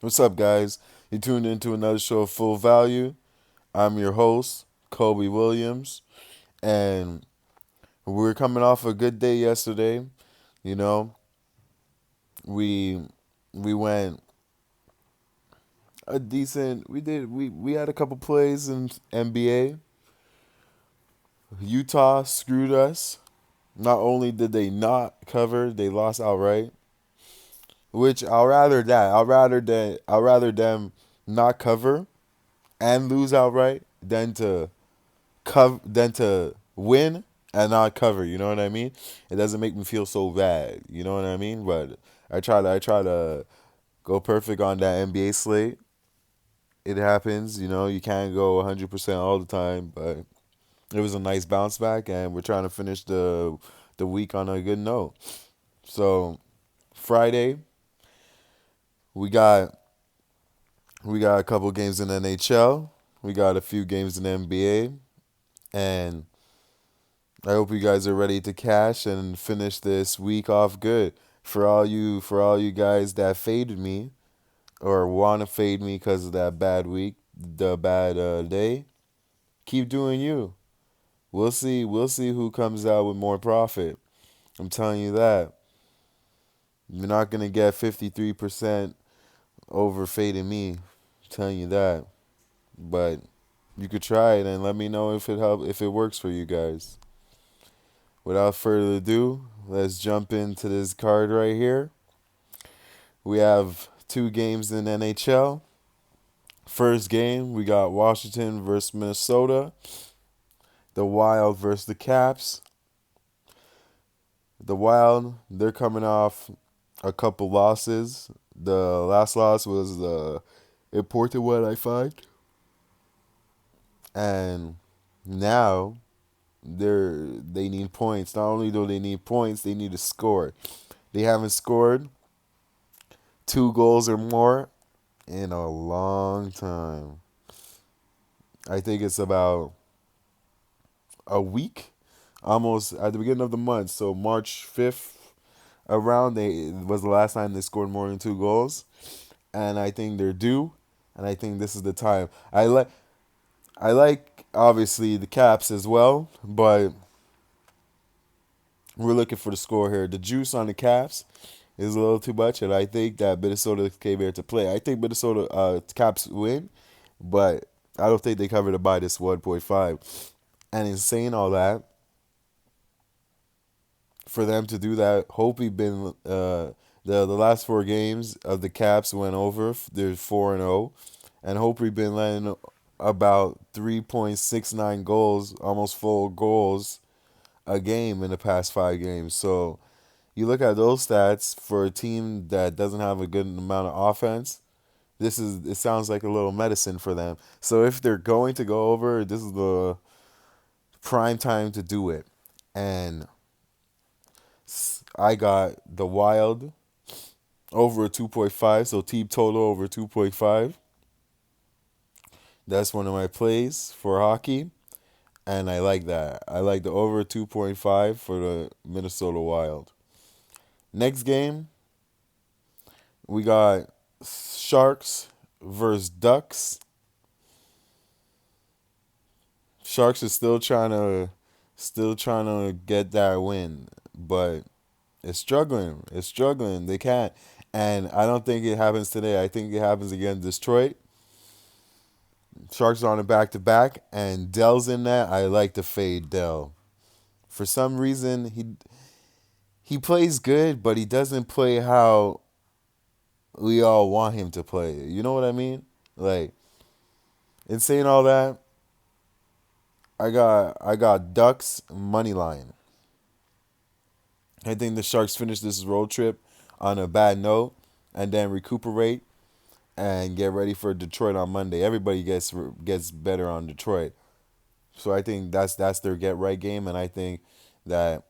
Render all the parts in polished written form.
What's up, guys? You tuned into another show of Full Value. I'm your host, Kobe Williams, and we're coming off a good day yesterday. You know, we we went a decent. We had a couple plays in NBA. Utah screwed us. Not only did they not cover, they lost outright. Which I'll rather that. I'll rather them not cover and lose outright than to win and not cover. You know what I mean? It doesn't make me feel so bad. You know what I mean? But I try to go perfect on that NBA slate. It happens. You can't go 100% all the time, but it was a nice bounce back, and we're trying to finish the week on a good note. So Friday we got we got a couple games in NHL. We got a few games in NBA, and I hope you guys are ready to cash and finish this week off good. For all you guys that faded me or want to fade me because of that bad week, the bad day, keep doing you. We'll see who comes out with more profit. I'm telling you that. You're not gonna get 53% over fading me. I'm telling you that. But you could try it and let me know if it works for you guys. Without further ado, let's jump into this card right here. We have two games in NHL. First game, we got Washington versus Minnesota. The Wild versus the Caps. The Wild, they're coming off a couple losses. The last loss was the important one, I find. And now they need points. Not only do they need points, they need to score. They haven't scored 2 goals or more in a long time. I think it's about a week, almost at the beginning of the month. So March 5th, around they was the last time they scored more than 2 goals, and I think they're due. And I think this is the time. I like obviously the Caps as well, but we're looking for the score here. The juice on the Caps is a little too much, and I think that Minnesota came here to play. I think Minnesota Caps win, but I don't think they cover to buy this 1.5. And in saying all that, for them to do that, Hope been the last 4 games of the Caps went over. They're 4-0, and Hope been letting about 3.69 goals, almost full goals a game in the past 5 games. So you look at those stats for a team that doesn't have a good amount of offense. It sounds like a little medicine for them. So if they're going to go over, this is the prime time to do it. And I got the Wild over 2.5, so team total over 2.5. That's one of my plays for hockey, and I like that. I like the over 2.5 for the Minnesota Wild. Next game, we got Sharks versus Ducks. Sharks are still trying to get that win, but it's struggling. It's struggling. They can't. And I don't think it happens today. I think it happens against Detroit. Sharks are on a back to back, and Dell's in that. I like to fade Dell. For some reason, he plays good, but he doesn't play how we all want him to play. You know what I mean? Like, in saying all that, I got Ducks money line. I think the Sharks finish this road trip on a bad note and then recuperate and get ready for Detroit on Monday. Everybody gets better on Detroit. So I think that's their get right game, and I think that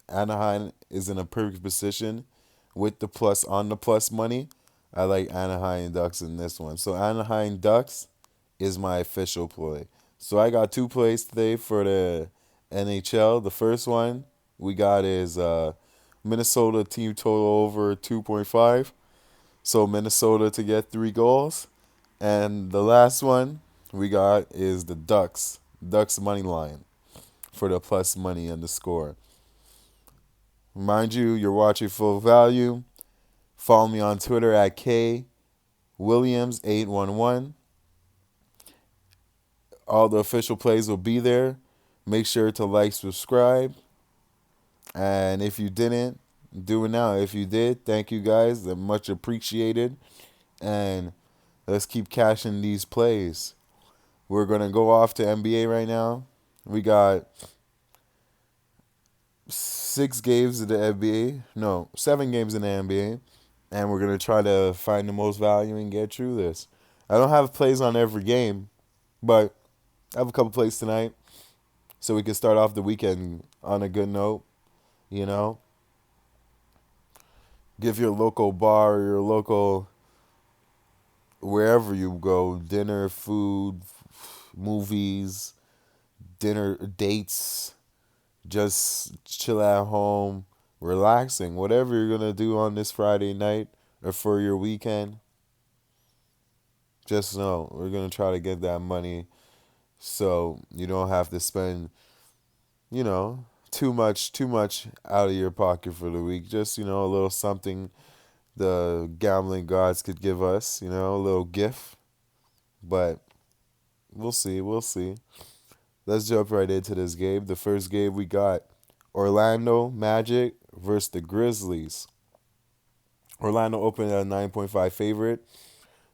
Anaheim is in a perfect position with the plus on the plus money. I like Anaheim Ducks in this one. So Anaheim Ducks is my official play. So I got 2 plays today for the NHL. The first one we got is Minnesota team total over 2.5. So Minnesota to get 3 goals. And the last one we got is the Ducks. Ducks money line for the plus money and the score. Mind you, you're watching Full Value. Follow me on Twitter at K Williams811. All the official plays will be there. Make sure to like, subscribe. And if you didn't, do it now. If you did, thank you guys. They're much appreciated. And let's keep cashing these plays. We're going to go off to NBA right now. We got 6 games in the NBA. No, 7 games in the NBA. And we're going to try to find the most value and get through this. I don't have plays on every game, but I have a couple plays tonight. So we can start off the weekend on a good note, you know. Give your local bar or your local, wherever you go, dinner, food, movies, dinner, dates, just chill at home, relaxing, whatever you're going to do on this Friday night or for your weekend. Just know we're going to try to get that money so you don't have to spend, too much out of your pocket for the week. Just, a little something the gambling gods could give us, a little gift. But we'll see, we'll see. Let's jump right into this game. The first game we got Orlando Magic versus the Grizzlies. Orlando opened at a 9.5 favorite.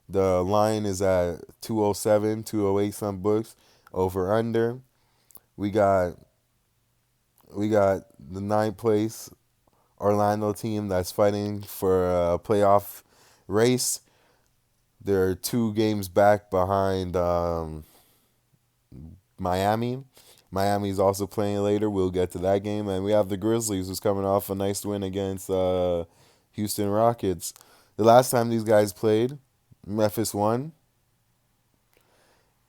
The line is at 207, 208 some books. Over under. We got the ninth place Orlando team that's fighting for a playoff race. They're 2 games back behind Miami. Miami's also playing later. We'll get to that game. And we have the Grizzlies, who's coming off a nice win against Houston Rockets. The last time these guys played, Memphis won.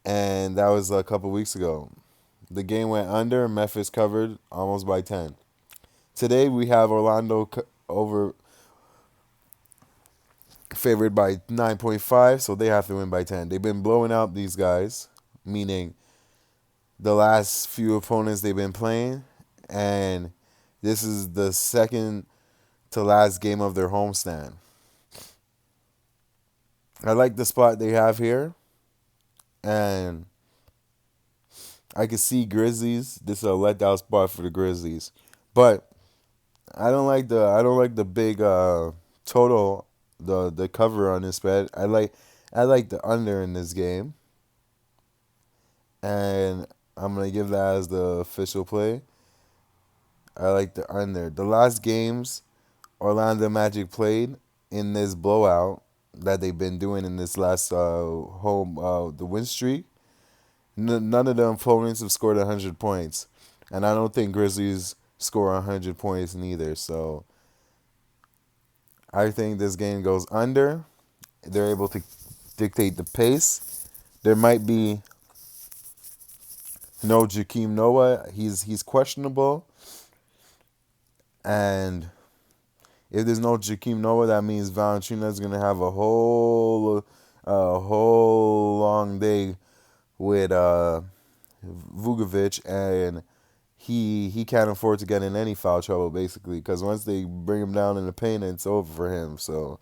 And that was a couple weeks ago. The game went under. Memphis covered almost by 10. Today we have Orlando over favored by 9.5, so they have to win by 10. They've been blowing out these guys, meaning the last few opponents they've been playing, and this is the second to last game of their homestand. I like the spot they have here, and I can see Grizzlies. This is a letdown spot for the Grizzlies, but I don't like the big total, the cover on this bet. I like the under in this game, and I'm gonna give that as the official play. I like the under. The last games Orlando Magic played in this blowout that they've been doing in this last home the win streak. None of the opponents have scored 100 points, and I don't think Grizzlies score 100 points neither. So I think this game goes under. They're able to dictate the pace. There might be no Jakeem Noah. He's questionable. And if there's no Jakeem Noah, that means Valanciunas is gonna have a whole long day with Vukovic, and he can't afford to get in any foul trouble basically, because once they bring him down in the paint, it's over for him. So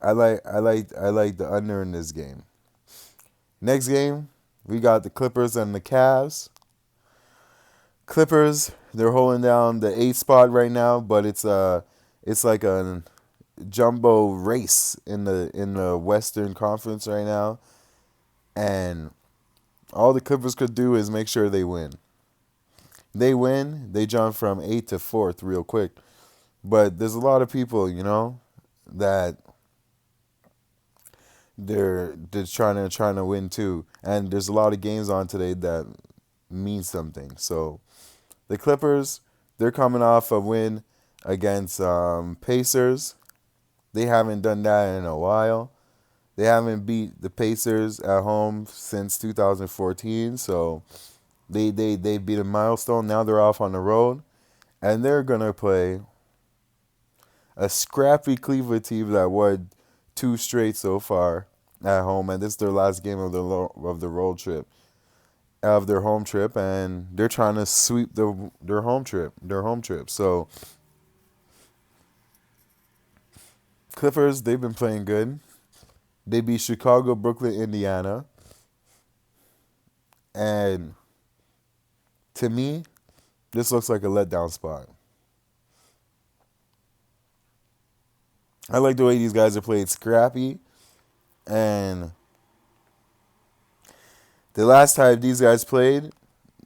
I like the under in this game. Next game, we got the Clippers and the Cavs. Clippers, they're holding down the 8th spot right now, but it's like a jumbo race in the Western Conference right now, and all the Clippers could do is make sure they win. They win, they jump from 8th to 4th real quick. But there's a lot of people, that they're trying to win too, and there's a lot of games on today that mean something. So the Clippers, they're coming off a win against Pacers. They haven't done that in a while. They haven't beat the Pacers at home since 2014. So they beat a milestone. Now they're off on the road, and they're gonna play a scrappy Cleveland team that won two straight so far at home, and this is their last game of the road trip of their home trip, and they're trying to sweep their home trip. So Clippers, they've been playing good. They beat Chicago, Brooklyn, Indiana, and to me, this looks like a letdown spot. I like the way these guys are played scrappy, and the last time these guys played,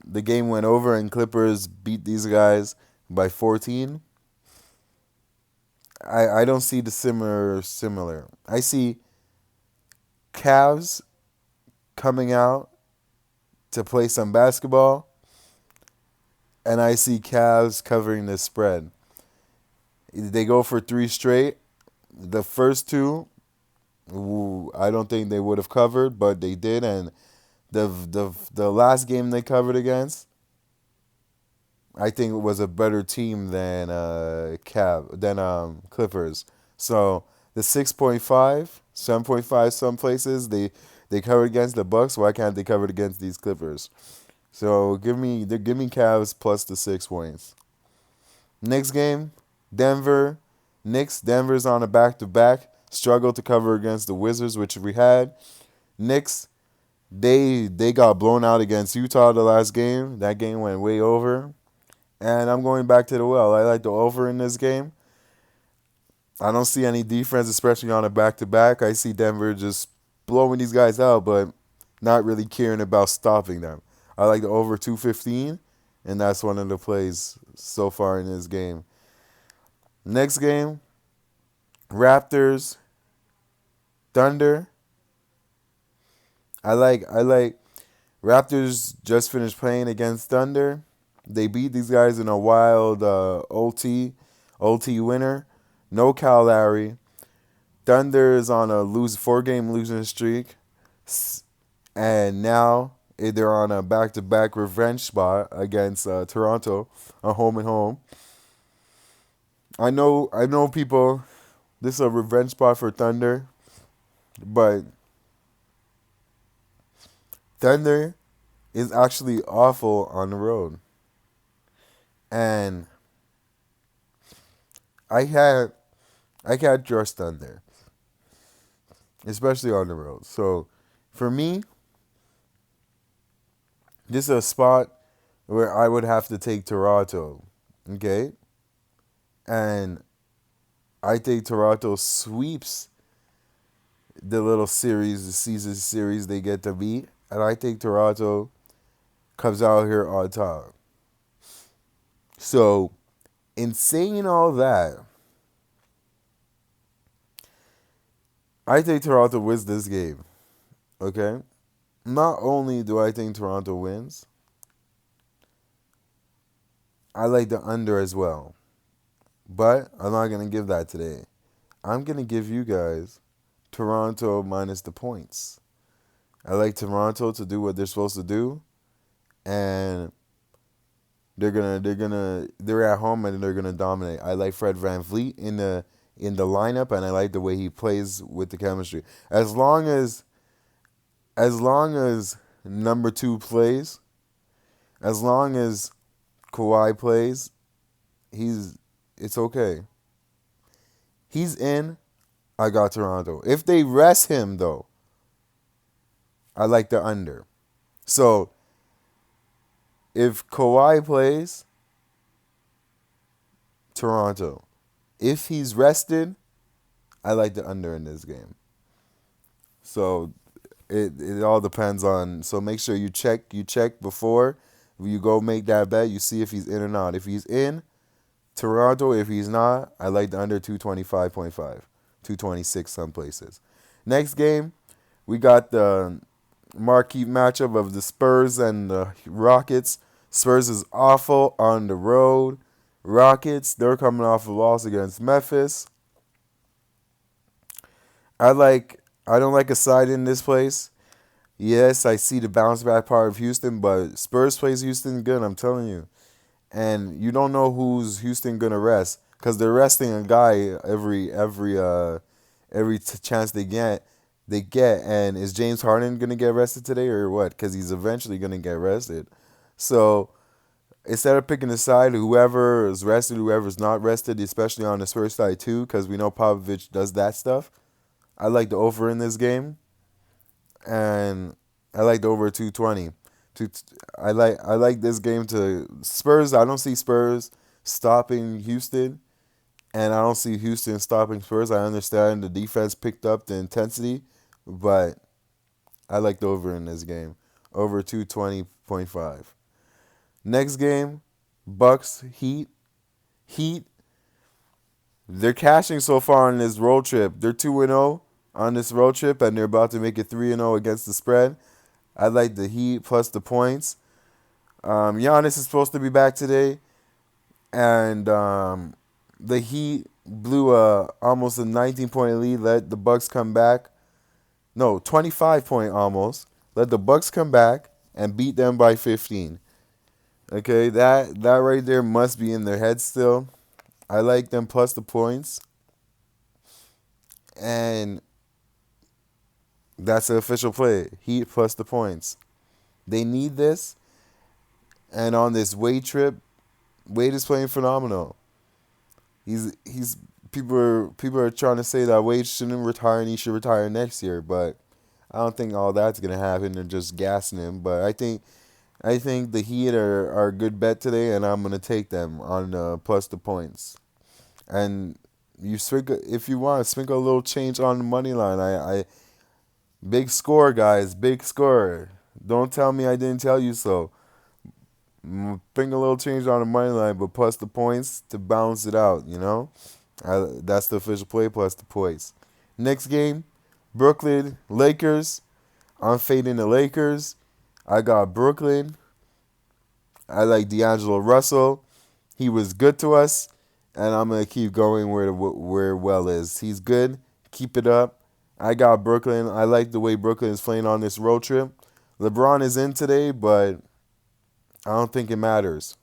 the game went over and Clippers beat these guys by 14. I don't see the similar. I see Cavs coming out to play some basketball, and I see Cavs covering the spread. They go for three straight. The first two, I don't think they would have covered, but they did, and the last game they covered against, I think it was a better team than Clippers. So the 6.5, 7.5, some places they covered against the Bucks. Why can't they cover it against these Clippers? So give me Cavs plus the 6 points. Next game, Denver Knicks. Denver's on a back-to-back. Struggled to cover against the Wizards, which we had. Knicks, they got blown out against Utah the last game. That game went way over. And I'm going back to the well. I like the over in this game. I don't see any defense, especially on a back-to-back. I see Denver just blowing these guys out, but not really caring about stopping them. I like the over 215, and that's one of the plays so far in this game. Next game, Raptors, Thunder. I like Raptors just finished playing against Thunder. They beat these guys in a wild OT winner. No Kyle Lowry. Thunder is on a 4-game losing streak, and now they're on a back-to-back revenge spot against Toronto, a home and home. I know people. This is a revenge spot for Thunder, but Thunder is actually awful on the road, and I had I can't trust Thunder, especially on the road. So for me, this is a spot where I would have to take Toronto. Okay? And I think Toronto sweeps the little series, the season series they get to beat. And I think Toronto comes out here on top. So, in saying all that, I think Toronto wins this game. Okay? Not only do I think Toronto wins, I like the under as well. But I'm not going to give that today. I'm going to give you guys Toronto minus the points. I like Toronto to do what they're supposed to do, and they're at home and they're gonna dominate. I like Fred VanVleet in the lineup, and I like the way he plays with the chemistry. As long as number two plays, as long as Kawhi plays, it's okay. He's in. I got Toronto. If they rest him though, I like the under. So if Kawhi plays, Toronto. If he's rested, I like the under in this game. So it all depends on. So make sure you check before you go make that bet. You see if he's in or not. If he's in, Toronto. If he's not, I like the under 225.5, 226 some places. Next game, we got the marquee matchup of the Spurs and the Rockets. Spurs is awful on the road. Rockets, they're coming off a loss against Memphis. I don't like a side in this place. Yes, I see the bounce back part of Houston, but Spurs plays Houston good, I'm telling you. And you don't know who's Houston gonna rest, because they're resting a guy every chance they get. And is James Harden gonna get rested today or what? Because he's eventually gonna get rested. So instead of picking a side, whoever is rested, whoever's not rested, especially on the Spurs side too, because we know Popovich does that stuff. I like the over in this game, and I like the over 220. Two- I like this game to Spurs. I don't see Spurs stopping Houston, and I don't see Houston stopping Spurs. I understand the defense picked up the intensity, but I like the over in this game. Over 220.5. Next game, Bucks Heat. Heat, they're cashing so far on this road trip. They're 2-0 on this road trip, and they're about to make it 3-0 against the spread. I like the Heat plus the points. Giannis is supposed to be back today, and the Heat blew almost a 19-point lead. Let the Bucks come back. No, 25-point almost. Let the Bucks come back and beat them by 15. Okay, that right there must be in their head still. I like them plus the points, and that's the official play. Heat plus the points. They need this, and on this Wade trip, Wade is playing phenomenal. He's people are trying to say that Wade shouldn't retire and he should retire next year, but I don't think all that's gonna happen. They're just gassing him. But I think the Heat are a good bet today, and I'm gonna take them on plus the points. And you sprinkle if you want, sprinkle a little change on the money line. I big score, guys, big score. Don't tell me I didn't tell you so. Bring a little change on the money line, but plus the points to balance it out. That's the official play plus the points. Next game, Brooklyn Lakers. I'm fading the Lakers. I got Brooklyn. I like D'Angelo Russell. He was good to us, and I'm gonna keep going where well is. He's good. Keep it up. I got Brooklyn. I like the way Brooklyn is playing on this road trip. LeBron is in today, but I don't think it matters.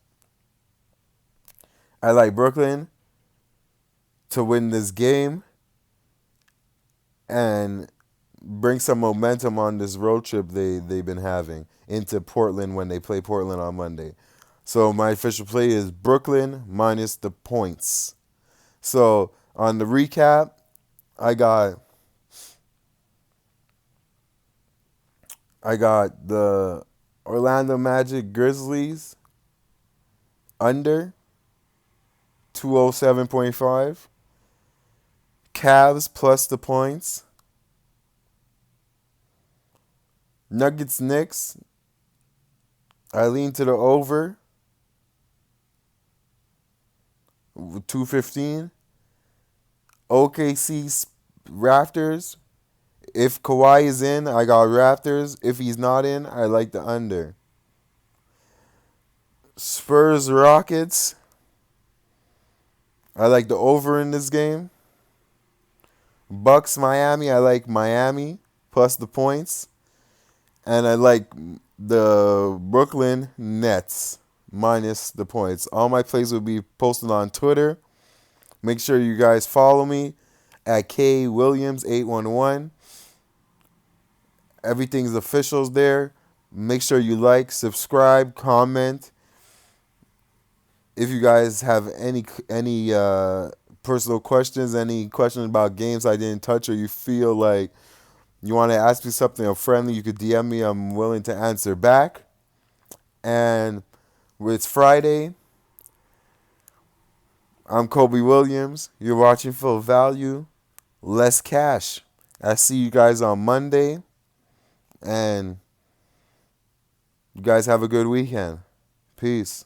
I like Brooklyn to win this game and bring some momentum on this road trip they've been having into Portland when they play Portland on Monday. So my official play is Brooklyn minus the points. So on the recap, I got the Orlando Magic Grizzlies under 207.5. Cavs plus the points. Nuggets Knicks. I lean to the over 215. OKC Raptors. If Kawhi is in, I got Raptors. If he's not in, I like the under. Spurs Rockets. I like the over in this game. Bucks Miami. I like Miami plus the points. And I like the Brooklyn Nets minus the points. All my plays will be posted on Twitter. Make sure you guys follow me at KWilliams811. Everything's officials there. Make sure you like, subscribe, comment. If you guys have any personal questions, any questions about games I didn't touch, or you feel like you want to ask me something friendly, you could DM me. I'm willing to answer back. And it's Friday. I'm Kobe Williams. You're watching Full Value. Less cash. I see you guys on Monday. And you guys have a good weekend. Peace.